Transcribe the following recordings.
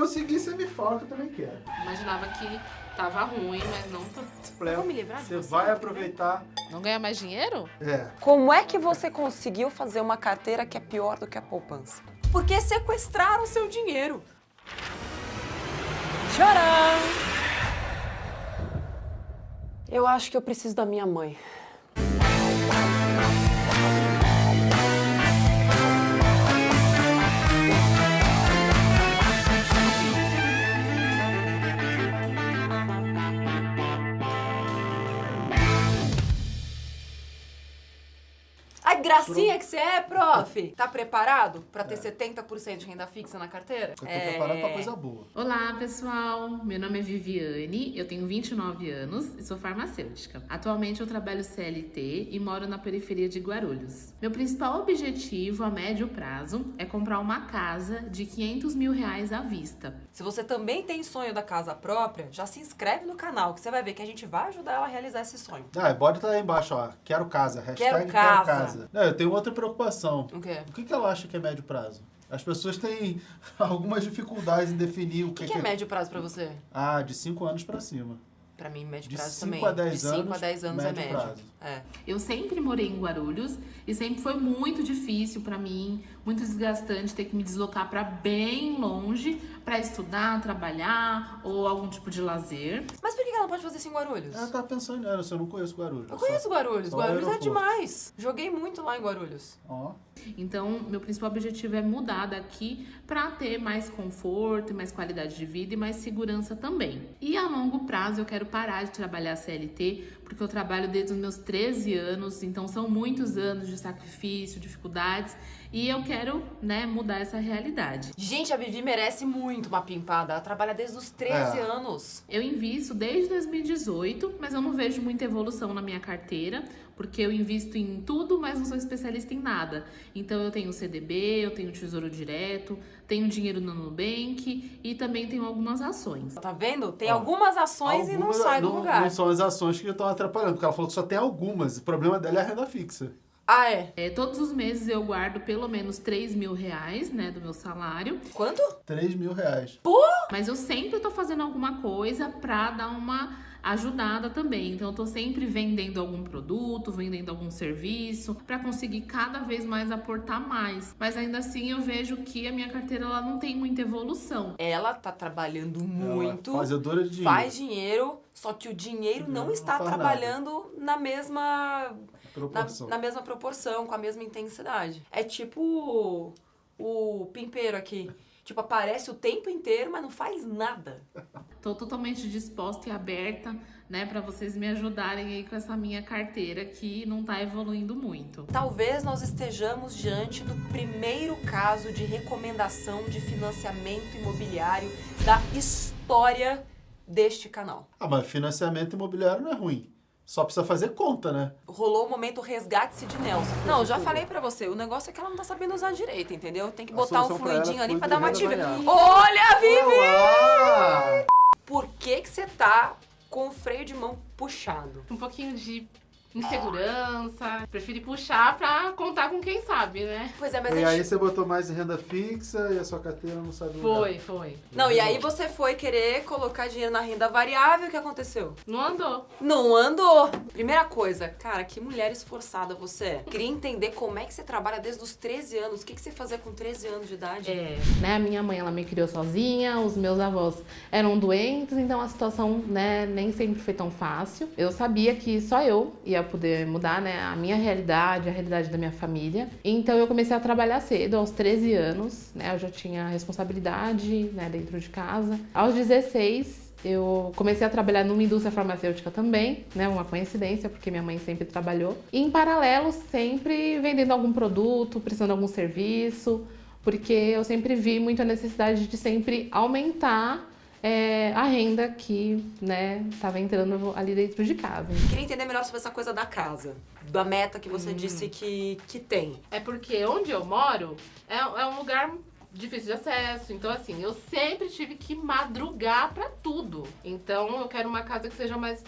conseguir, você me fala que eu também quero. Imaginava que tava ruim, mas não tanto. Eu vou me livrar de Você você, vai né? aproveitar. Não ganha mais dinheiro? É. Como é que você conseguiu fazer uma carteira que é pior do que a poupança? Porque sequestraram seu dinheiro. Tcharam! Eu acho que eu preciso da minha mãe. Ai, gracinha que você é, prof! Tá preparado pra ter 70% de renda fixa na carteira? Eu tô preparado pra coisa boa. Olá, pessoal. Meu nome é Viviane, eu tenho 29 anos e sou farmacêutica. Atualmente eu trabalho CLT e moro na periferia de Guarulhos. Meu principal objetivo a médio prazo é comprar uma casa de R$500 mil à vista. Se você também tem sonho da casa própria, já se inscreve no canal, que você vai ver que a gente vai ajudar ela a realizar esse sonho. Ah, bota aí embaixo, ó. Quero casa. Hashtag Quero casa. Não, eu tenho outra preocupação. O quê? O que ela acha que é médio prazo? As pessoas têm algumas dificuldades em definir O que é médio prazo pra você? Ah, de 5 anos pra cima. Pra mim, médio De prazo 5 também. a 10 de 5 a anos, 10 anos é médio médio. prazo. É. Eu sempre morei em Guarulhos e sempre foi muito difícil pra mim, muito desgastante ter que me deslocar pra bem longe pra estudar, trabalhar ou algum tipo de lazer. Mas por que ela não pode fazer isso em Guarulhos? Ela tá pensando nisso, eu não conheço Guarulhos. Eu conheço Guarulhos. só o Guarulhos é aeroporto. demais. Joguei muito lá em Guarulhos. Ó. Então, meu principal objetivo é mudar daqui para ter mais conforto, mais qualidade de vida e mais segurança também. E a longo prazo eu quero parar de trabalhar CLT, porque eu trabalho desde os meus 13 anos, então são muitos anos de sacrifício, dificuldades, e eu quero, mudar essa realidade. Gente, a Vivi merece muito uma pimpada. Ela trabalha desde os 13 anos. Eu invisto desde 2018, mas eu não vejo muita evolução na minha carteira, porque eu invisto em tudo, mas não sou especialista em nada. Então eu tenho CDB, eu tenho Tesouro Direto, tenho dinheiro no Nubank e também tenho algumas ações. Tá vendo? Tem algumas ações e não sai do lugar. Não são as ações que estão atrapalhando, porque ela falou que só tem algumas. O problema dela é a renda fixa. Ah, é? Todos os meses eu guardo pelo menos R$3 mil, do meu salário. Quanto? R$3 mil. Mas eu sempre tô fazendo alguma coisa pra dar uma ajudada também. Então eu tô sempre vendendo algum produto, vendendo algum serviço, pra conseguir cada vez mais aportar mais. Mas ainda assim eu vejo que a minha carteira ela não tem muita evolução. Ela tá trabalhando muito. Ela é fazedora de dinheiro. Faz dinheiro, só que o dinheiro não está faz nada. trabalhando na mesma Proporção. na mesma proporção, com a mesma intensidade. É tipo o pimpeiro aqui. Tipo, aparece o tempo inteiro, mas não faz nada. Tô totalmente disposta e aberta, pra vocês me ajudarem aí com essa minha carteira que não tá evoluindo muito. Talvez nós estejamos diante do primeiro caso de recomendação de financiamento imobiliário da história deste canal. Ah, mas financiamento imobiliário não é ruim. Só precisa fazer conta, né? Rolou o momento resgate de Nelson. Não, eu já falei pra você, o negócio é que ela não tá sabendo usar direito, entendeu? Tem que botar um solução pra ela fluidinho ali foi pra dar uma renda ativa. variável. Olha, Vivi! Olá! Por que você tá com o freio de mão puxado? Um pouquinho de insegurança, preferi puxar pra contar com quem sabe, né? Pois é, mas E a aí gente... você botou mais em renda fixa e a sua carteira não sabe o lugar. Foi. Não, e aí você foi querer colocar dinheiro na renda variável, o que aconteceu? Não andou. Não andou. Primeira coisa, cara, que mulher esforçada você é. Queria entender como é que você trabalha desde os 13 anos. O que você fazia com 13 anos de idade? A minha mãe, ela me criou sozinha, os meus avós eram doentes, então a situação, nem sempre foi tão fácil. Eu sabia que só eu ia poder mudar, a minha realidade, a realidade da minha família. Então eu comecei a trabalhar cedo, aos 13 anos, eu já tinha responsabilidade, dentro de casa. Aos 16, eu comecei a trabalhar numa indústria farmacêutica também, uma coincidência, porque minha mãe sempre trabalhou. E em paralelo, sempre vendendo algum produto, prestando algum serviço, porque eu sempre vi muito a necessidade de sempre aumentar a renda que, estava entrando ali dentro de casa. Queria entender melhor sobre essa coisa da casa, da meta que você disse que tem. É porque onde eu moro é um lugar difícil de acesso, então assim, eu sempre tive que madrugar pra tudo. Então eu quero uma casa que seja mais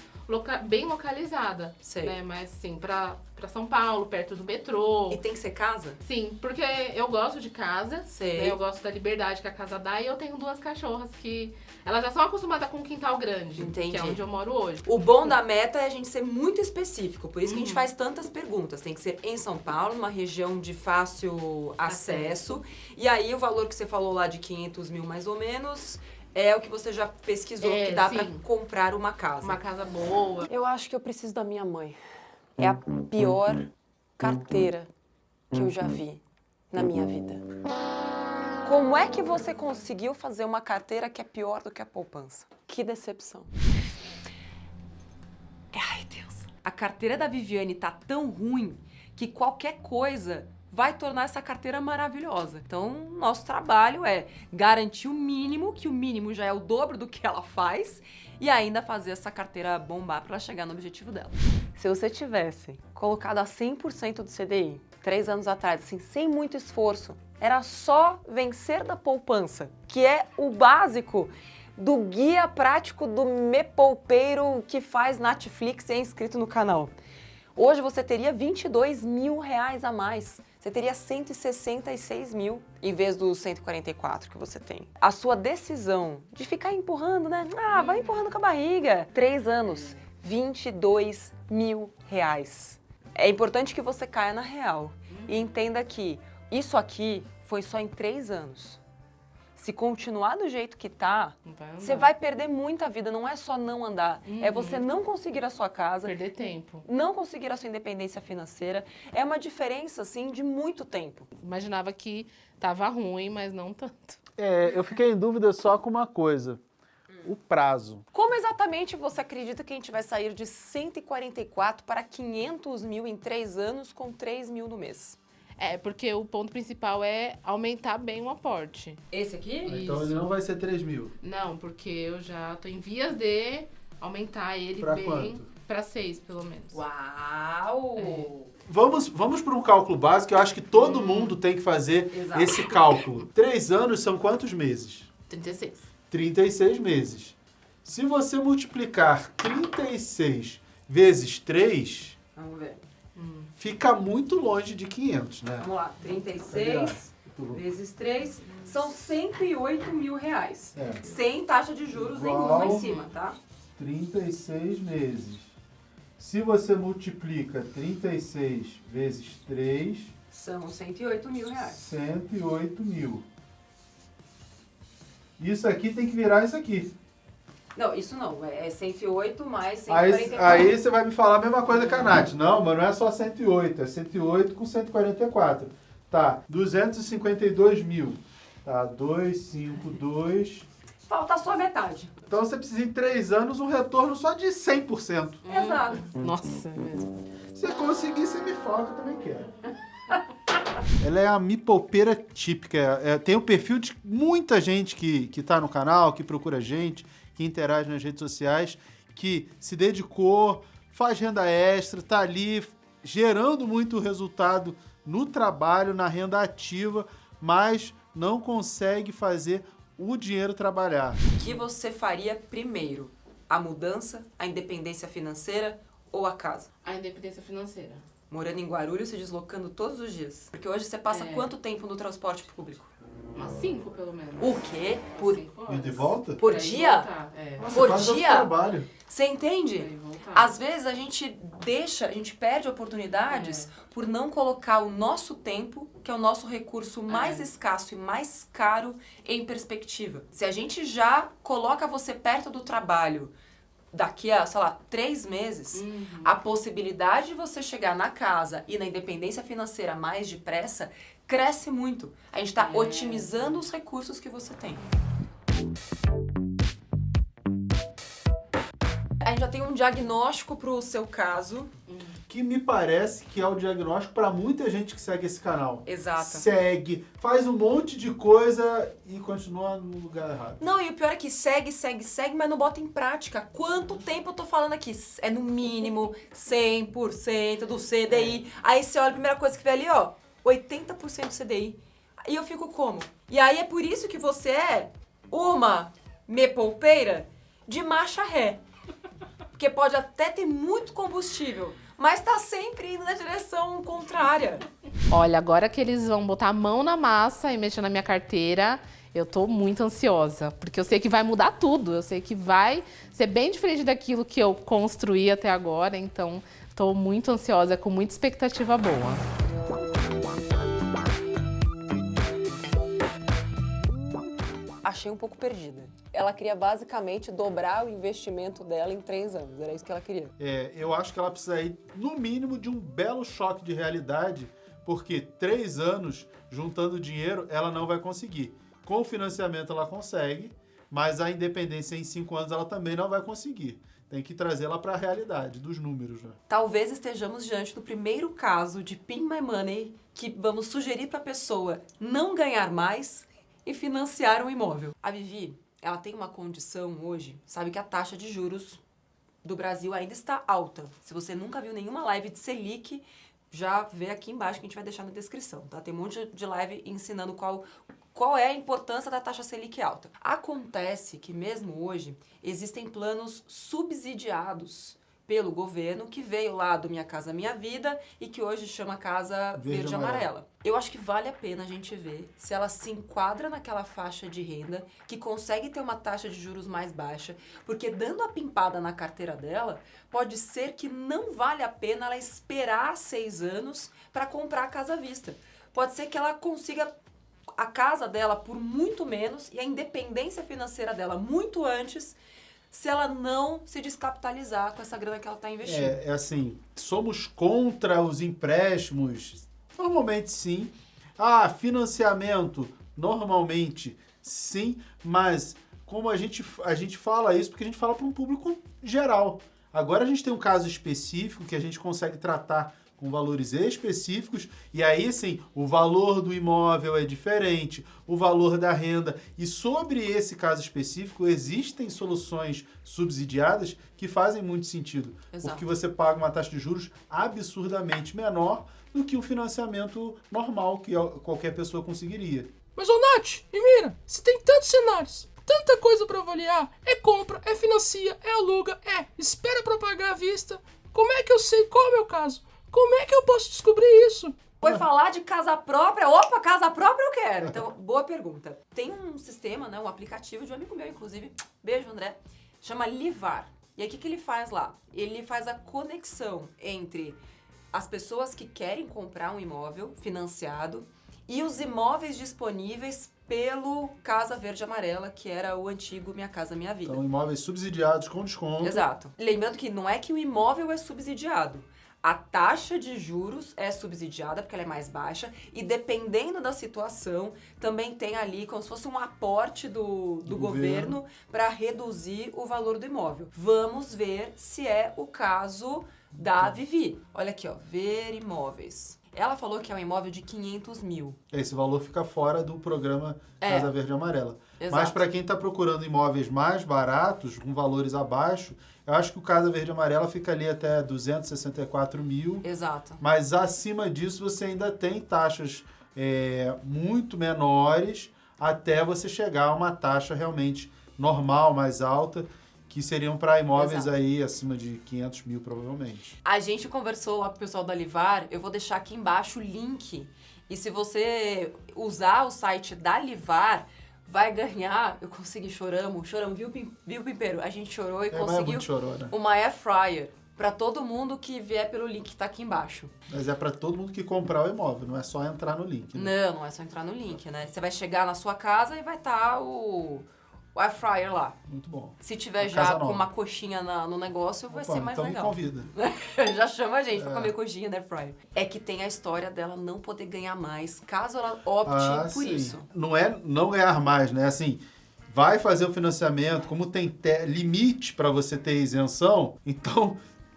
bem localizada. Sei. Né? Mas, assim, pra São Paulo, perto do metrô. E tem que ser casa? Sim, porque eu gosto de casa, Sei. né? Eu gosto da liberdade que a casa dá e eu tenho 2 cachorras que elas já são acostumadas com um quintal grande, Entendi. que é onde eu moro hoje. O bom da meta é a gente ser muito específico, por isso que a gente faz tantas perguntas. Tem que ser em São Paulo, numa região de fácil acesso. E aí o valor que você falou lá de 500 mil mais ou menos é o que você já pesquisou, que dá pra sim. comprar uma casa. Uma casa boa. Eu acho que eu preciso da minha mãe. É a pior carteira que eu já vi na minha vida. Como é que você conseguiu fazer uma carteira que é pior do que a poupança? Que decepção. Ai, Deus. A carteira da Viviane tá tão ruim que qualquer coisa vai tornar essa carteira maravilhosa. Então, nosso trabalho é garantir o mínimo, que o mínimo já é o dobro do que ela faz, e ainda fazer essa carteira bombar para ela chegar no objetivo dela. Se você tivesse colocado a 100% do CDI 3 anos atrás, assim, sem muito esforço, era só vencer da poupança, que é o básico do guia prático do Me Poupeiro que faz Netflix e é inscrito no canal. Hoje você teria 22 mil reais a mais. Você teria 166 mil em vez dos 144 que você tem. A sua decisão de ficar empurrando, né? Vai empurrando com a barriga. 3 anos, 22 mil reais. É importante que você caia na real e entenda que isso aqui foi só em 3 anos. Se continuar do jeito que tá, você vai perder muita vida. Não é só não andar, é você não conseguir a sua casa, Perder tempo. não conseguir a sua independência financeira. É uma diferença, assim, de muito tempo. Imaginava que tava ruim, mas não tanto. Eu fiquei em dúvida só com uma coisa. O prazo. Como exatamente você acredita que a gente vai sair de 144 para 500 mil em 3 anos com 3 mil no mês? Porque o ponto principal é aumentar bem o aporte. Esse aqui? Então ele não vai ser 3 mil. Não, porque eu já tô em vias de aumentar ele Pra bem quanto? pra 6, pelo menos. Uau! Vamos para um cálculo básico. Eu acho que todo mundo tem que fazer Exato. esse cálculo. 3 anos são quantos meses? 36. 36 meses. Se você multiplicar 36 vezes 3, Vamos ver. fica muito longe de 500, né? Vamos lá. 36 vezes 3 são 108 mil reais. É. Sem taxa de juros Igual. nenhuma em cima, tá? 36 meses. Se você multiplica 36 vezes 3, São 108 mil reais. 108 mil. Isso aqui tem que virar isso aqui. Não, isso não. É 108 mais 144. Aí você vai me falar a mesma coisa que a Nath. Não, mas não é só 108. É 108 com 144. Tá, 252 mil. Tá, 252. Falta só a metade. Então você precisa em 3 anos um retorno só de 100%. Exato. Nossa, é mesmo. Se conseguir, você me fala que eu também quero. Ela é a Me Poupeira típica. Tem o perfil de muita gente que tá no canal, que procura a gente, que interage nas redes sociais, que se dedicou, faz renda extra, tá ali gerando muito resultado no trabalho, na renda ativa, mas não consegue fazer o dinheiro trabalhar. O que você faria primeiro? A mudança, a independência financeira ou a casa? A independência financeira. Morando em Guarulhos, se deslocando todos os dias. Porque hoje você passa quanto tempo no transporte público? Umas 5, pelo menos. O quê? Por 5 E horas. de volta? Por Pra ir e dia? voltar, Nossa, Por quase outro dia? trabalho. Você entende? Pra ir e voltar. Às vezes a gente perde oportunidades por não colocar o nosso tempo, que é o nosso recurso mais escasso e mais caro, em perspectiva. Se a gente já coloca você perto do trabalho daqui a, 3 meses, a possibilidade de você chegar na casa e na independência financeira mais depressa cresce muito. A gente está otimizando os recursos que você tem. A gente já tem um diagnóstico para o seu caso. Que me parece que é o diagnóstico para muita gente que segue esse canal. Exato. Segue, faz um monte de coisa e continua no lugar errado. Não, e o pior é que segue, mas não bota em prática. Quanto tempo eu tô falando aqui? É no mínimo 100% do CDI. Aí você olha a primeira coisa que vê ali, ó, 80% do CDI. E eu fico como? E aí é por isso que você é uma me poupeira de marcha ré. Porque pode até ter muito combustível, mas tá sempre indo na direção contrária. Olha, agora que eles vão botar a mão na massa e mexer na minha carteira, eu tô muito ansiosa, porque eu sei que vai mudar tudo, eu sei que vai ser bem diferente daquilo que eu construí até agora, então tô muito ansiosa, com muita expectativa boa. Achei um pouco perdida. Ela queria basicamente dobrar o investimento dela em 3 anos. Era isso que ela queria. Eu acho que ela precisa ir, no mínimo, de um belo choque de realidade, porque 3 anos juntando dinheiro ela não vai conseguir. Com o financiamento ela consegue, mas a independência em 5 anos ela também não vai conseguir. Tem que trazê-la para a realidade dos números, né? Talvez estejamos diante do primeiro caso de Pin My Money que vamos sugerir para a pessoa não ganhar mais e financiar um imóvel. A Vivi, ela tem uma condição hoje, sabe que a taxa de juros do Brasil ainda está alta. Se você nunca viu nenhuma live de Selic, já vê aqui embaixo que a gente vai deixar na descrição, tá? Tem um monte de live ensinando qual é a importância da taxa Selic alta. Acontece que mesmo hoje existem planos subsidiados pelo governo que veio lá do Minha Casa Minha Vida e que hoje chama Casa Verde e Amarela. Eu acho que vale a pena a gente ver se ela se enquadra naquela faixa de renda que consegue ter uma taxa de juros mais baixa, porque dando a pimpada na carteira dela, pode ser que não vale a pena ela esperar 6 anos para comprar a casa à vista. Pode ser que ela consiga a casa dela por muito menos e a independência financeira dela muito antes, se ela não se descapitalizar com essa grana que ela está investindo. É assim, somos contra os empréstimos? Normalmente sim. Financiamento? Normalmente sim, mas como a gente fala isso, porque a gente fala para um público geral. Agora a gente tem um caso específico que a gente consegue tratar com valores específicos, e aí sim, o valor do imóvel é diferente, o valor da renda, e sobre esse caso específico existem soluções subsidiadas que fazem muito sentido, Exato. porque você paga uma taxa de juros absurdamente menor do que um financiamento normal que qualquer pessoa conseguiria. Mas, ô Nath, e mira, se tem tantos cenários, tanta coisa pra avaliar, é compra, é financia, é aluga, espera pra pagar à vista, como é que eu sei qual é o meu caso? Como é que eu posso descobrir isso? Foi falar de casa própria? Opa, casa própria eu quero. Então, boa pergunta. Tem um sistema, né, um aplicativo de um amigo meu, inclusive, beijo, André, chama Livar. E aí, o que ele faz lá? Ele faz a conexão entre as pessoas que querem comprar um imóvel financiado e os imóveis disponíveis pelo Casa Verde e Amarela, que era o antigo Minha Casa Minha Vida. Então, imóveis subsidiados com desconto. Exato. Lembrando que não é que o imóvel é subsidiado. A taxa de juros é subsidiada porque ela é mais baixa e dependendo da situação também tem ali como se fosse um aporte do governo para reduzir o valor do imóvel. Vamos ver se é o caso da Vivi. Olha aqui, ó, ver imóveis. Ela falou que é um imóvel de 500 mil. Esse valor fica fora do programa Casa Verde e Amarela. Exato. Mas para quem está procurando imóveis mais baratos, com valores abaixo, eu acho que o Casa Verde e Amarela fica ali até 264 mil. Exato. Mas acima disso você ainda tem taxas muito menores até você chegar a uma taxa realmente normal, mais alta, que seriam para imóveis Exato. aí acima de 500 mil, provavelmente. A gente conversou lá com o pessoal da Livar, eu vou deixar aqui embaixo o link. E se você usar o site da Livar, vai ganhar... Eu consegui, choramos, viu, Pimpeiro? A gente chorou e conseguiu muito chorou, né? uma air fryer para todo mundo que vier pelo link que tá aqui embaixo. Mas é para todo mundo que comprar o imóvel, não é só entrar no link. Né? Não é só entrar no link, né? Você vai chegar na sua casa e vai estar o air fryer lá. Muito bom. Se tiver Uma já casa com nova. uma coxinha no negócio, vai ser mais então legal. me convida. Já chama a gente pra comer coxinha da air fryer. É que tem a história dela não poder ganhar mais, caso ela opte por sim. isso. Não é não ganhar mais, né? Assim, vai fazer o financiamento, como tem limite para você ter isenção, então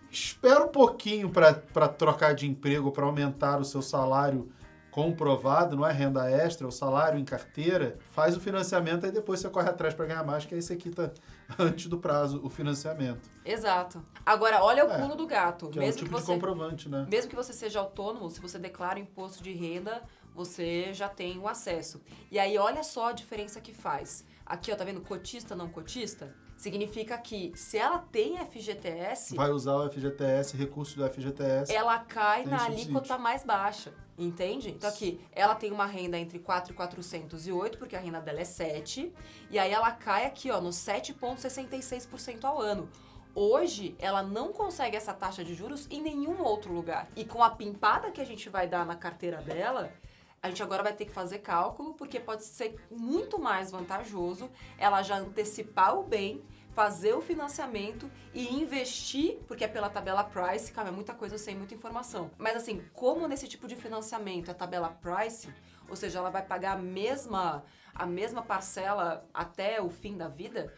espera um pouquinho para trocar de emprego, para aumentar o seu salário comprovado, não é renda extra, é o salário em carteira, faz o financiamento e depois você corre atrás para ganhar mais, que aí você quita antes do prazo o financiamento. Exato. Agora, olha o pulo do gato. Que é o tipo de comprovante, né? Mesmo que você seja autônomo, se você declara o imposto de renda, você já tem o acesso. E aí, olha só a diferença que faz. aqui ó, tá vendo? Cotista, não cotista, significa que se ela tem FGTS, Vai usar o FGTS, recurso do FGTS. ela cai Tem na subsídio. alíquota mais baixa, entende? Então aqui, ela tem uma renda entre 4.400 e 8, porque a renda dela é 7, e aí ela cai aqui, ó, no 7,66% ao ano. Hoje, ela não consegue essa taxa de juros em nenhum outro lugar. E com a pimpada que a gente vai dar na carteira dela, a gente agora vai ter que fazer cálculo, porque pode ser muito mais vantajoso ela já antecipar o bem, fazer o financiamento e investir, porque é pela tabela Price, calma, é muita coisa, eu sei, muita informação. Mas assim, como nesse tipo de financiamento é tabela Price, ou seja, ela vai pagar a mesma parcela até o fim da vida,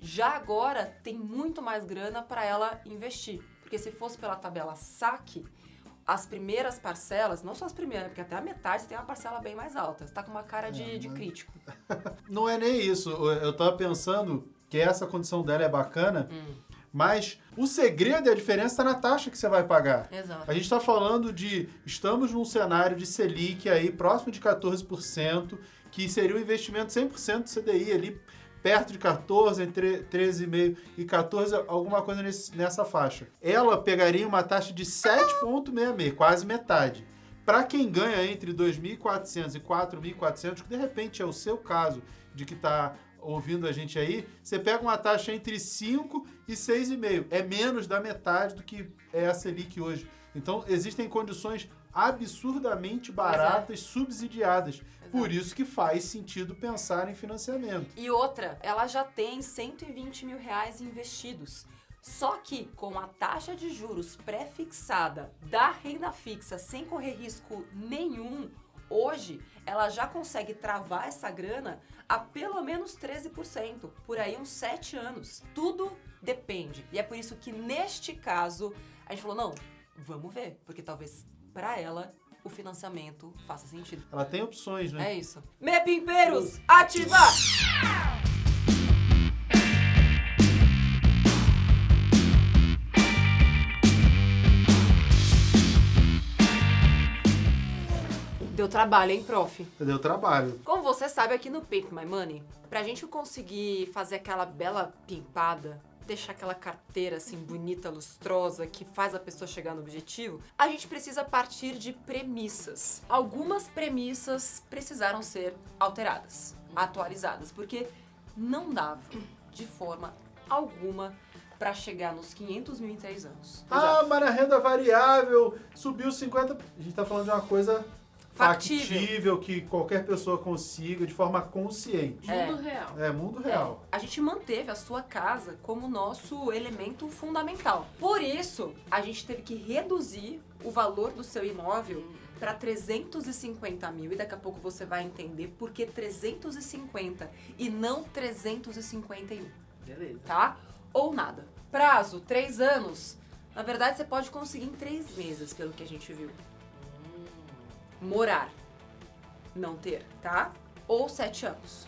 já agora tem muito mais grana para ela investir. Porque se fosse pela tabela saque, as primeiras parcelas, não só as primeiras, porque até a metade você tem uma parcela bem mais alta. Você tá com uma cara de crítico. Não é nem isso. Eu tava pensando que essa condição dela é bacana, mas o segredo e a diferença está na taxa que você vai pagar. Exato. A gente está falando estamos num cenário de Selic aí próximo de 14%, que seria um investimento 100% do CDI ali, perto de 14, entre 13,5 e 14, alguma coisa nessa faixa. Ela pegaria uma taxa de 7,66, quase metade. Para quem ganha entre 2.400 e 4.400, que de repente é o seu caso, de que está ouvindo a gente aí, você pega uma taxa entre 5 e 6,5. É menos da metade do que é a Selic hoje. Então, existem condições absurdamente baratas, subsidiadas. Por isso que faz sentido pensar em financiamento. E outra, ela já tem 120 mil reais investidos. Só que com a taxa de juros pré-fixada da renda fixa, sem correr risco nenhum, hoje ela já consegue travar essa grana a pelo menos 13%, por aí uns 7 anos. Tudo depende. E é por isso que neste caso, a gente falou, não, vamos ver, porque talvez para ela o financiamento faça sentido. Ela tem opções, né? É isso. Mepimperos, ativar! Deu trabalho, hein, prof? Deu trabalho. Como você sabe, aqui no Pimp My Money, pra gente conseguir fazer aquela bela pimpada, deixar aquela carteira assim bonita, lustrosa, que faz a pessoa chegar no objetivo, a gente precisa partir de premissas. Algumas premissas precisaram ser alteradas, atualizadas, porque não dava de forma alguma para chegar nos 500 mil em 3 anos. Ah, mas na renda variável subiu 50%. A gente tá falando de uma coisa factível que qualquer pessoa consiga de forma consciente. Mundo real. É, mundo real. A gente manteve a sua casa como nosso elemento fundamental. Por isso, a gente teve que reduzir o valor do seu imóvel para 350 mil. E daqui a pouco você vai entender por que 350 e não 351. Beleza. Tá? Ou nada. Prazo, 3 anos. Na verdade, você pode conseguir em 3 meses, pelo que a gente viu. Morar. Não ter, tá? Ou 7 anos.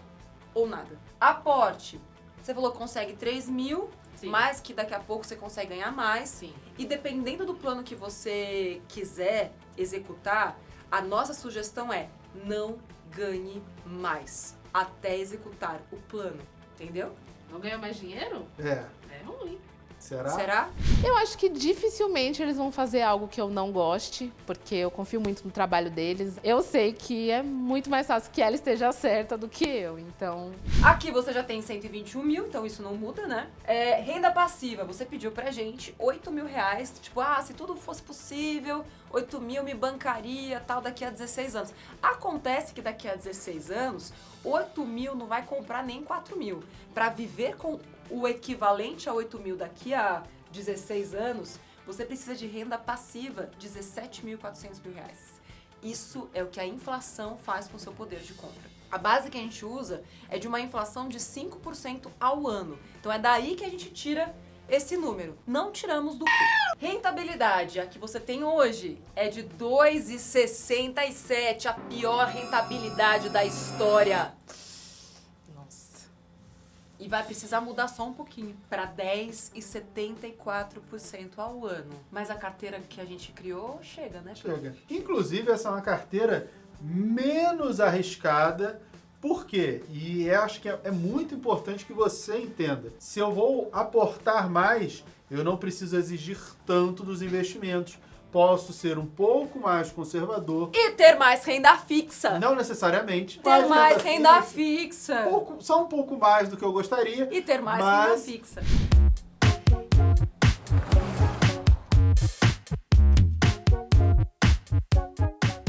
Ou nada. Aporte. Você falou que consegue 3 mil, Sim. mas que daqui a pouco você consegue ganhar mais. Sim. E dependendo do plano que você quiser executar, a nossa sugestão é não ganhe mais até executar o plano. Entendeu? Não ganha mais dinheiro? É. É ruim. Será? Será? Eu acho que dificilmente eles vão fazer algo que eu não goste, porque eu confio muito no trabalho deles. Eu sei que é muito mais fácil que ela esteja certa do que eu, então... Aqui você já tem 121 mil, então isso não muda, né? Renda passiva, você pediu pra gente 8 mil reais. Tipo, se tudo fosse possível, 8 mil me bancaria, tal, daqui a 16 anos. Acontece que daqui a 16 anos, 8 mil não vai comprar nem 4 mil. Pra viver com o equivalente a 8 mil daqui a 16 anos, você precisa de renda passiva, 17.400 mil reais. Isso é o que a inflação faz com o seu poder de compra. A base que a gente usa é de uma inflação de 5% ao ano. Então é daí que a gente tira esse número. Não tiramos do cu. Rentabilidade, a que você tem hoje, é de 2,67, a pior rentabilidade da história. Nossa. E vai precisar mudar só um pouquinho, para 10,74% ao ano. Mas a carteira que a gente criou chega, né? Chega. Inclusive, essa é uma carteira menos arriscada Por quê? E eu acho que é muito importante que você entenda. Se eu vou aportar mais, eu não preciso exigir tanto dos investimentos. Posso ser um pouco mais conservador. E ter mais renda fixa. Não necessariamente. Ter mas mais renda fixa. Só um pouco mais do que eu gostaria. E ter mais mas renda fixa.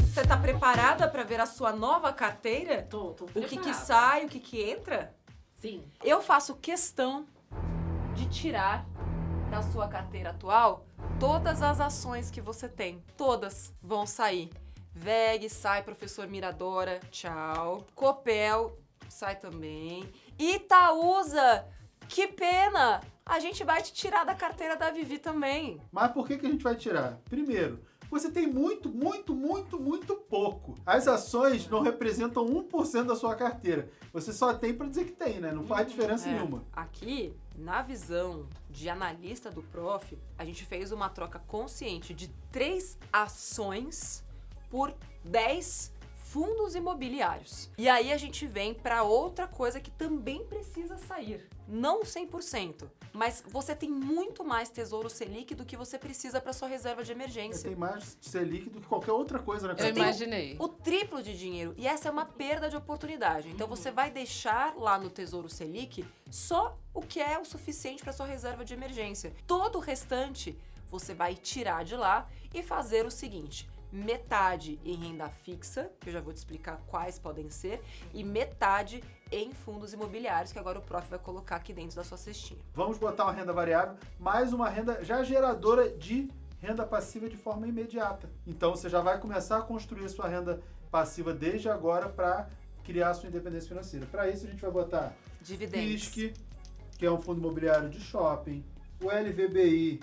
Você tá preparada para ver a sua nova carteira? Tô O que preparada. sai, o que entra? Sim. Eu faço questão de tirar da sua carteira atual todas as ações que você tem. Todas vão sair. VEG sai, Professor Miradora, tchau. Copel sai também. Itaúsa, que pena! A gente vai te tirar da carteira da Vivi também. Mas por que a gente vai tirar? Primeiro, você tem muito pouco. As ações não representam 1% da sua carteira. Você só tem para dizer que tem, né? Não faz diferença nenhuma. Aqui, na visão de analista do Prof, a gente fez uma troca consciente de 3 ações por 10 fundos imobiliários. E aí a gente vem para outra coisa que também precisa sair. Não 100%, mas você tem muito mais Tesouro Selic do que você precisa para sua reserva de Você emergência. tem mais Selic do que qualquer outra coisa na Eu carteira. imaginei. O triplo de dinheiro. E essa é uma perda de oportunidade. Então você vai deixar lá no Tesouro Selic só o que é o suficiente para sua reserva de emergência. Todo o restante você vai tirar de lá e fazer o seguinte: metade em renda fixa, que eu já vou te explicar quais podem ser, e metade em fundos imobiliários, que agora o Prof vai colocar aqui dentro da sua cestinha. Vamos botar uma renda variável, mais uma renda já geradora de renda passiva de forma imediata. Então você já vai começar a construir a sua renda passiva desde agora para criar a sua independência financeira. Para isso a gente vai botar Dividendos. FISC, que é um fundo imobiliário de shopping, o LVBI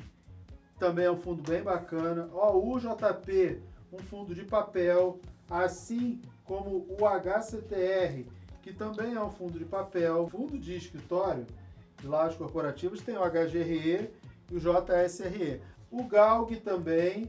também é um fundo bem bacana, o UJP, um fundo de papel, assim como o HCTR, que também é um fundo de papel, fundo de escritório, de lajes corporativos, tem o HGRE e o JSRE. O GALG também,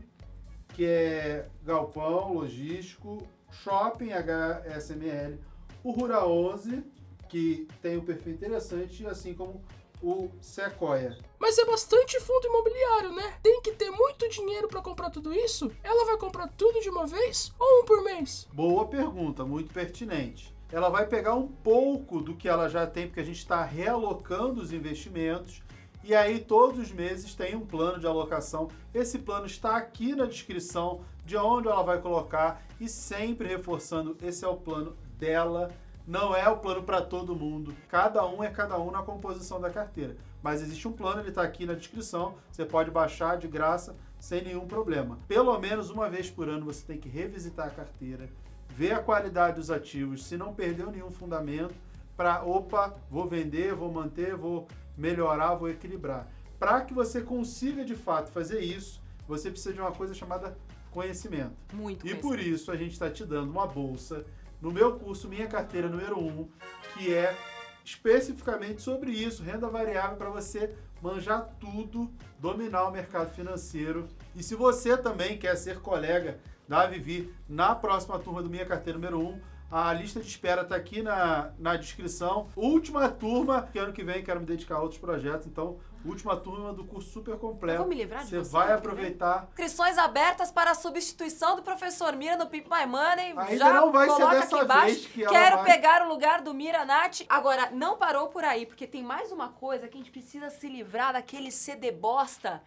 que é galpão, logístico, shopping HSML, o Rura 11, que tem um perfil interessante, assim como o Sequoia. Mas é bastante fundo imobiliário, né? Tem que ter muito dinheiro pra comprar tudo isso? Ela vai comprar tudo de uma vez ou um por mês? Boa pergunta, muito pertinente. Ela vai pegar um pouco do que ela já tem, porque a gente está realocando os investimentos, e aí todos os meses tem um plano de alocação. Esse plano está aqui na descrição de onde ela vai colocar, e sempre reforçando, esse é o plano dela, não é o plano para todo mundo. Cada um é cada um na composição da carteira. Mas existe um plano, ele está aqui na descrição, você pode baixar de graça, sem nenhum problema. Pelo menos uma vez por ano você tem que revisitar a carteira, ver a qualidade dos ativos, se não perdeu nenhum fundamento, para, vou vender, vou manter, vou melhorar, vou equilibrar. Para que você consiga de fato fazer isso, você precisa de uma coisa chamada conhecimento. Muito E conhecimento. por isso a gente está te dando uma bolsa no meu curso Minha Carteira número 1, que é especificamente sobre isso, renda variável, para você manjar tudo, dominar o mercado financeiro. E se você também quer ser colega da Vivi na próxima turma do Minha Carteira número 1, a lista de espera está aqui na descrição. Última turma, que ano que vem quero me dedicar a outros projetos, então última turma do curso super completo. Eu vou me livrar de Você você vai ano que aproveitar. Inscrições abertas para a substituição do professor Mira no Pimp My Money. Ainda Já não vai ser coloca dessa aqui embaixo. vez que ela Quero vai. pegar o lugar do Mira, Nath. Agora, não parou por aí, porque tem mais uma coisa que a gente precisa se livrar daquele CD bosta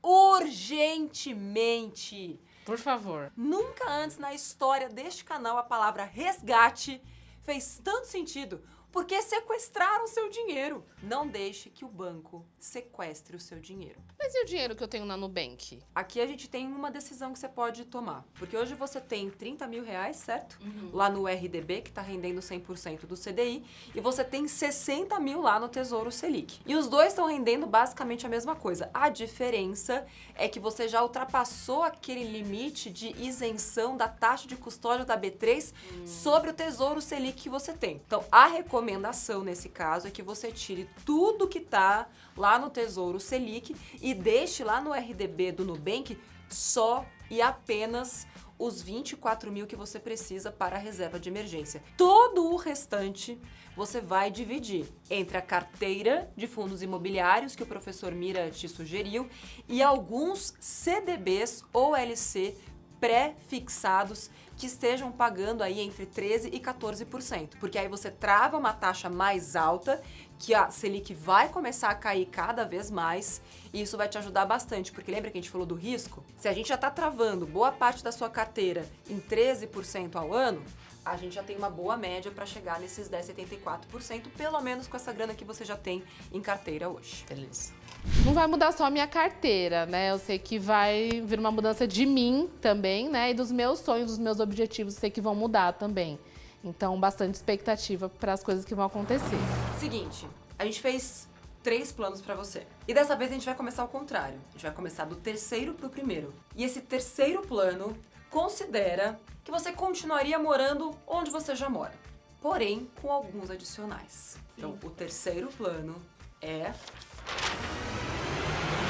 urgentemente. Por favor. Nunca antes na história deste canal a palavra resgate fez tanto sentido, porque sequestraram o seu dinheiro. Não deixe que o banco sequestre o seu dinheiro. Mas e o dinheiro que eu tenho na Nubank? Aqui a gente tem uma decisão que você pode tomar. Porque hoje você tem 30 mil reais, certo? Lá no RDB, que tá rendendo 100% do CDI. E você tem 60 mil lá no Tesouro Selic. E os dois estão rendendo basicamente a mesma coisa. A diferença é que você já ultrapassou aquele limite de isenção da taxa de custódia da B3 sobre o Tesouro Selic que você tem. Então, a recomendação nesse caso é que você tire tudo que tá lá no Tesouro Selic e deixe lá no RDB do Nubank só e apenas os 24 mil que você precisa para a reserva de emergência. Todo o restante você vai dividir entre a carteira de fundos imobiliários que o professor Mira te sugeriu e alguns CDBs ou LC pré-fixados que estejam pagando aí entre 13% e 14%, porque aí você trava uma taxa mais alta, que a Selic vai começar a cair cada vez mais, e isso vai te ajudar bastante, porque lembra que a gente falou do risco? Se a gente já está travando boa parte da sua carteira em 13% ao ano, a gente já tem uma boa média para chegar nesses 10,74%, pelo menos com essa grana que você já tem em carteira hoje. Beleza. Não vai mudar só a minha carteira, né? Eu sei que vai vir uma mudança de mim também, né? E dos meus sonhos, dos meus objetivos, eu sei que vão mudar também. Então, bastante expectativa para as coisas que vão acontecer. Seguinte, a gente fez 3 planos para você. E dessa vez a gente vai começar ao contrário. A gente vai começar do terceiro pro primeiro. E esse terceiro plano considera que você continuaria morando onde você já mora, porém com alguns adicionais. Então, o terceiro plano é...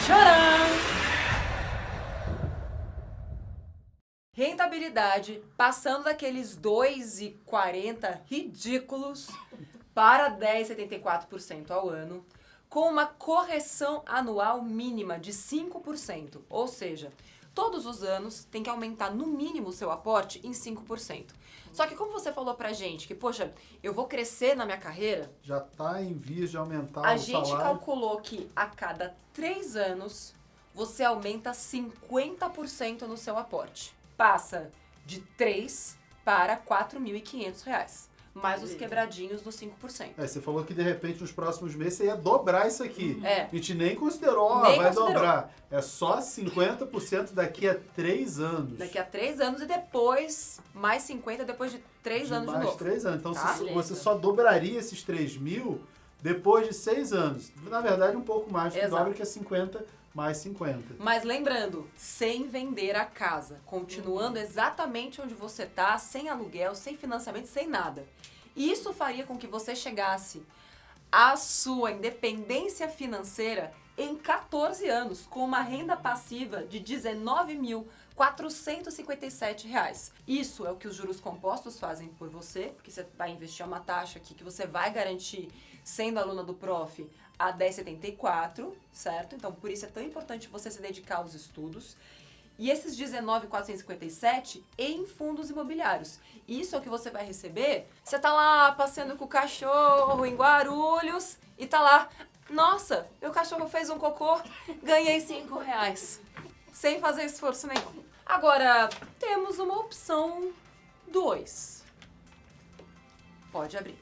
Tcharam! Rentabilidade passando daqueles 2,40 ridículos para 10,74% ao ano, com uma correção anual mínima de 5%, ou seja, todos os anos tem que aumentar no mínimo o seu aporte em 5%. Só que como você falou pra gente que, poxa, eu vou crescer na minha carreira... Já tá em vias de aumentar o A salário. gente calculou que a cada 3 anos você aumenta 50% no seu aporte. Passa de 3 para R$ 4.500. Mais os quebradinhos dos 5%. Você falou que de repente nos próximos meses você ia dobrar isso aqui. É. A gente nem considerou, Nem vai considerou. dobrar. É só 50% daqui a 3 anos. Daqui a 3 anos e depois mais 50% depois de 3 anos de mais novo. 3 anos. Então Tá? você só dobraria esses 3 mil depois de 6 anos. Na verdade, um pouco mais, porque Exato. dobra que é 50 mais 50. Mas lembrando, sem vender a casa, continuando exatamente onde você tá, sem aluguel, sem financiamento, sem nada. Isso faria com que você chegasse à sua independência financeira em 14 anos, com uma renda passiva de R$ 19.457. Isso é o que os juros compostos fazem por você, porque você vai investir uma taxa aqui que você vai garantir, sendo aluna do Prof, a 10,74, certo? Então, por isso é tão importante você se dedicar aos estudos. E esses 19.457 em fundos imobiliários. Isso é o que você vai receber. Você tá lá passeando com o cachorro em Guarulhos e tá lá, nossa, meu cachorro fez um cocô, ganhei R$5. Sem fazer esforço nenhum. Agora, temos uma opção 2. Pode abrir.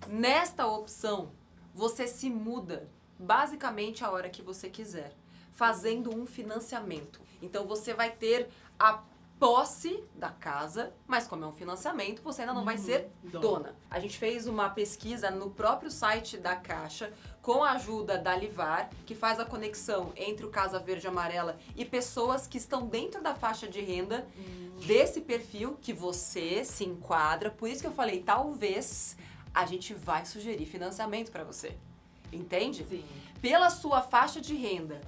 Nesta opção, você se muda basicamente a hora que você quiser, fazendo um financiamento. Então você vai ter a posse da casa, mas como é um financiamento, você ainda não vai ser dona. A gente fez uma pesquisa no próprio site da Caixa, com a ajuda da Livar, que faz a conexão entre o Casa Verde e Amarela e pessoas que estão dentro da faixa de renda desse perfil que você se enquadra. Por isso que eu falei, talvez a gente vai sugerir financiamento para você. Entende? Sim. Pela sua faixa de renda,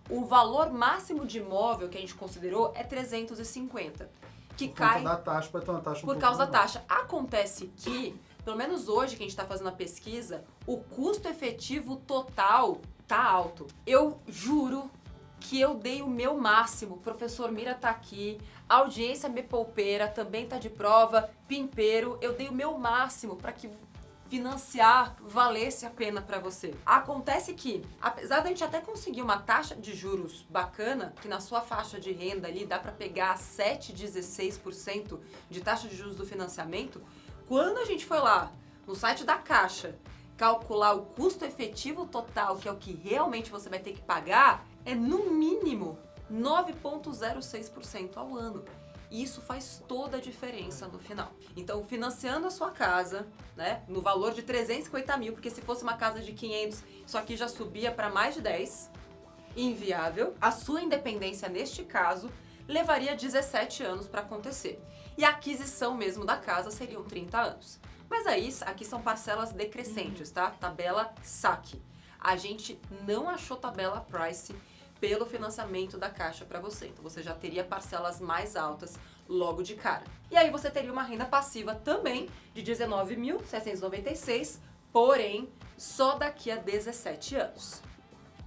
o valor máximo de imóvel que a gente considerou é 350, que Por cai conta da taxa, vai ter uma taxa um por pouco causa da menor. taxa. Acontece que, pelo menos hoje que a gente está fazendo a pesquisa, o custo efetivo total tá alto. Eu juro que eu dei o meu máximo. O professor Mira tá aqui, a audiência me poupeira, também tá de prova, pimpeiro. Eu dei o meu máximo para que financiar valesse a pena para você. Acontece que, apesar da gente até conseguir uma taxa de juros bacana, que na sua faixa de renda ali dá para pegar 7,16% de taxa de juros do financiamento, quando a gente foi lá no site da Caixa calcular o custo efetivo total, que é o que realmente você vai ter que pagar, é no mínimo 9,06% ao ano. Isso faz toda a diferença no final. Então, financiando a sua casa, né, no valor de 350 mil, porque se fosse uma casa de 500, isso aqui já subia para mais de 10, inviável. A sua independência, neste caso, levaria 17 anos para acontecer. E a aquisição mesmo da casa seriam 30 anos. Mas aí, aqui são parcelas decrescentes, tá? Tabela saque. A gente não achou tabela price pelo financiamento da Caixa para você. Então você já teria parcelas mais altas logo de cara. E aí você teria uma renda passiva também de R$ 19.796, porém só daqui a 17 anos.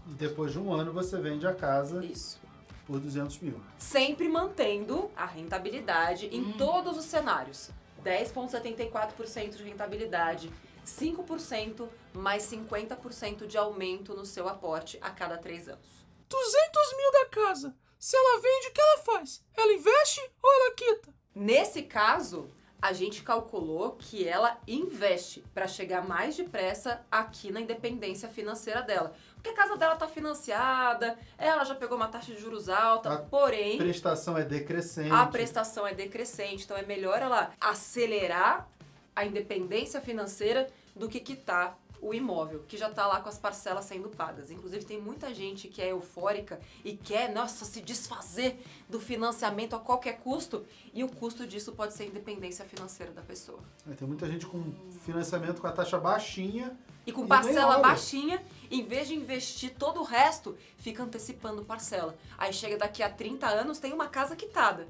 E depois de um ano você vende a casa Isso. por 200 mil. Sempre mantendo a rentabilidade em todos os cenários. 10,74% de rentabilidade, 5% mais 50% de aumento no seu aporte a cada 3 anos. 200 mil da casa. Se ela vende, o que ela faz? Ela investe ou ela quita? Nesse caso, a gente calculou que ela investe para chegar mais depressa aqui na independência financeira dela. Porque a casa dela está financiada, ela já pegou uma taxa de juros alta, porém A prestação é decrescente. a prestação é decrescente, então é melhor ela acelerar a independência financeira do que quitar o imóvel, que já está lá com as parcelas sendo pagas. Inclusive, tem muita gente que é eufórica e quer, nossa, se desfazer do financiamento a qualquer custo, e o custo disso pode ser a independência financeira da pessoa. Tem muita gente com financiamento com a taxa baixinha. E com E parcela nem olha. baixinha, em vez de investir todo o resto, fica antecipando parcela. Aí chega daqui a 30 anos, tem uma casa quitada.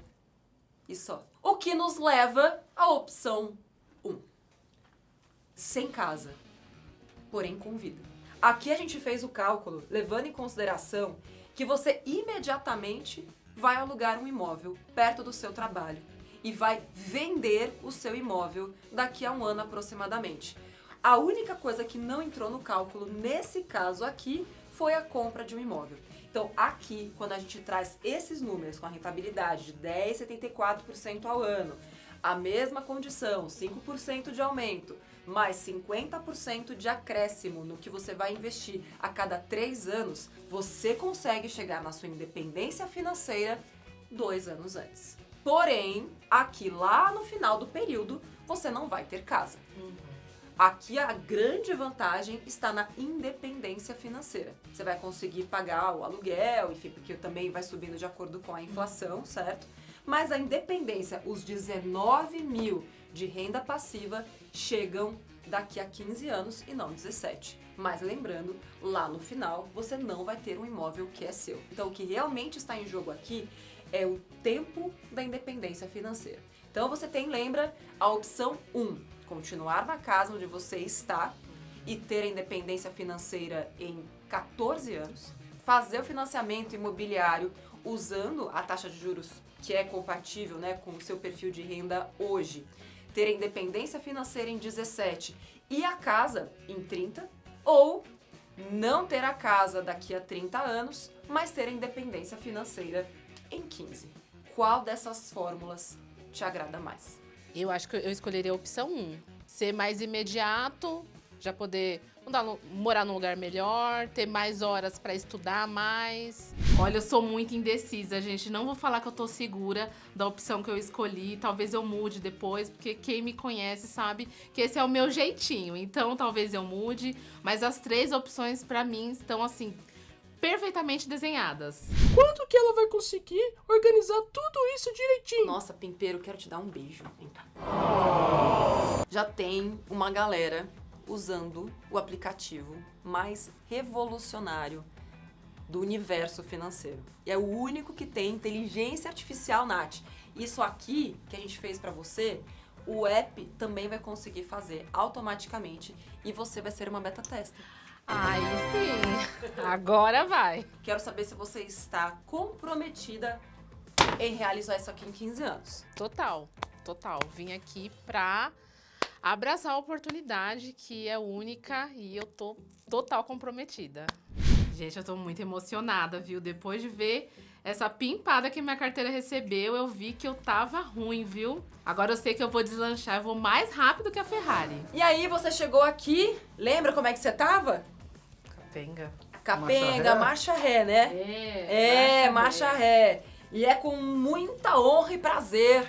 E só. O que nos leva à opção 1. Sem casa, porém com vida. Aqui a gente fez o cálculo levando em consideração que você imediatamente vai alugar um imóvel perto do seu trabalho e vai vender o seu imóvel daqui a um ano aproximadamente. A única coisa que não entrou no cálculo nesse caso aqui foi a compra de um imóvel. Então aqui, quando a gente traz esses números com a rentabilidade de 10,74% ao ano, a mesma condição, 5% de aumento, mais 50% de acréscimo no que você vai investir a cada 3 anos, você consegue chegar na sua independência financeira 2 anos antes. Porém, aqui lá no final do período, você não vai ter casa. Aqui a grande vantagem está na independência financeira. Você vai conseguir pagar o aluguel, enfim, porque também vai subindo de acordo com a inflação, certo? Mas a independência, os 19 mil de renda passiva chegam daqui a 15 anos e não 17. Mas lembrando, lá no final, você não vai ter um imóvel que é seu. Então o que realmente está em jogo aqui é o tempo da independência financeira. Então você tem, lembra, a opção 1, continuar na casa onde você está e ter a independência financeira em 14 anos, fazer o financiamento imobiliário usando a taxa de juros que é compatível, né, com o seu perfil de renda hoje, ter a independência financeira em 17 e a casa em 30, ou não ter a casa daqui a 30 anos, mas ter a independência financeira em 15. Qual dessas fórmulas te agrada mais? Eu acho que eu escolheria a opção 1. Ser mais imediato, já poder morar num lugar melhor, ter mais horas para estudar mais. Olha, eu sou muito indecisa, gente. Não vou falar que eu tô segura da opção que eu escolhi. Talvez eu mude depois, porque quem me conhece sabe que esse é o meu jeitinho. Então, talvez eu mude. Mas as 3 opções, para mim, estão, assim, perfeitamente desenhadas. Quanto que ela vai conseguir organizar tudo isso direitinho? Nossa, Pimpeiro, quero te dar um beijo. Vem cá. Já tem uma galera usando o aplicativo mais revolucionário do universo financeiro. E é o único que tem inteligência artificial, Nath. Isso aqui que a gente fez pra você, o app também vai conseguir fazer automaticamente e você vai ser uma beta tester. Aí sim, agora vai. Quero saber se você está comprometida em realizar isso aqui em 15 anos. Total. Vim aqui pra abraçar a oportunidade que é única e eu tô total comprometida. Gente, eu tô muito emocionada, viu? Depois de ver essa pimpada que minha carteira recebeu, eu vi que eu tava ruim, viu? Agora eu sei que eu vou deslanchar, eu vou mais rápido que a Ferrari. E aí você chegou aqui, lembra como é que você tava? Capenga. Capenga, marcha ré, né? Marcha ré. E é com muita honra e prazer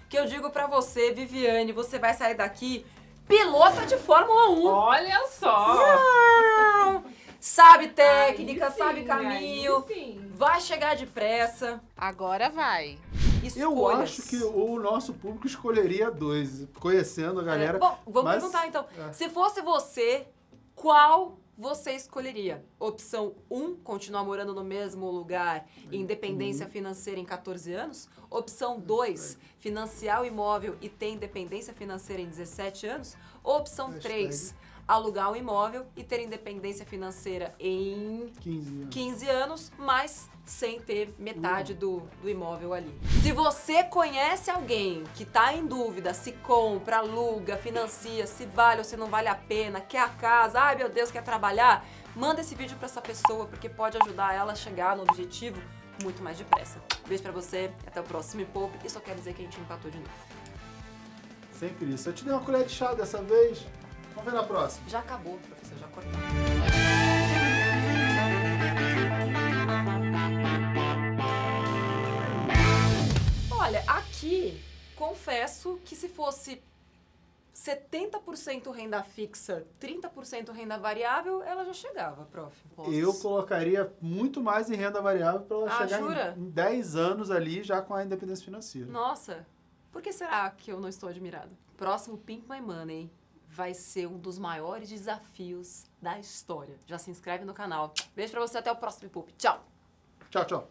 que eu digo pra você, Viviane, você vai sair daqui pilota de Fórmula 1. Olha só! Sabe técnica, Aí sim, sabe caminho, aí sim. vai chegar depressa. Agora vai. Escolhas. Eu acho que o nosso público escolheria 2, conhecendo a galera. Bom, vamos mas- perguntar então. Se fosse você qual você escolheria? Opção 1, continuar morando no mesmo lugar e independência financeira em 14 anos. Opção 2, financiar o imóvel e ter independência financeira em 17 anos. Ou opção 3, alugar um imóvel e ter independência financeira em 15 anos, mas sem ter metade do imóvel ali. Se você conhece alguém que está em dúvida se compra, aluga, financia, se vale ou se não vale a pena, quer a casa, ai meu Deus, quer trabalhar, manda esse vídeo para essa pessoa, porque pode ajudar ela a chegar no objetivo muito mais depressa. Beijo pra você, até o próximo Me Poupe. E só quero dizer que a gente empatou de novo. Sempre isso. Eu te dei uma colher de chá dessa vez. Vamos ver na próxima. Já acabou, professor, já cortou. Olha, aqui, confesso que se fosse 70% renda fixa, 30% renda variável, ela já chegava, prof. Eu colocaria muito mais em renda variável para ela chegar jura? em 10 anos ali já com a independência financeira. Nossa, por que será que eu não estou admirada? Próximo Pimp My Money vai ser um dos maiores desafios da história. Já se inscreve no canal. Beijo pra você, até o próximo Me Poupe. Tchau! Tchau, tchau.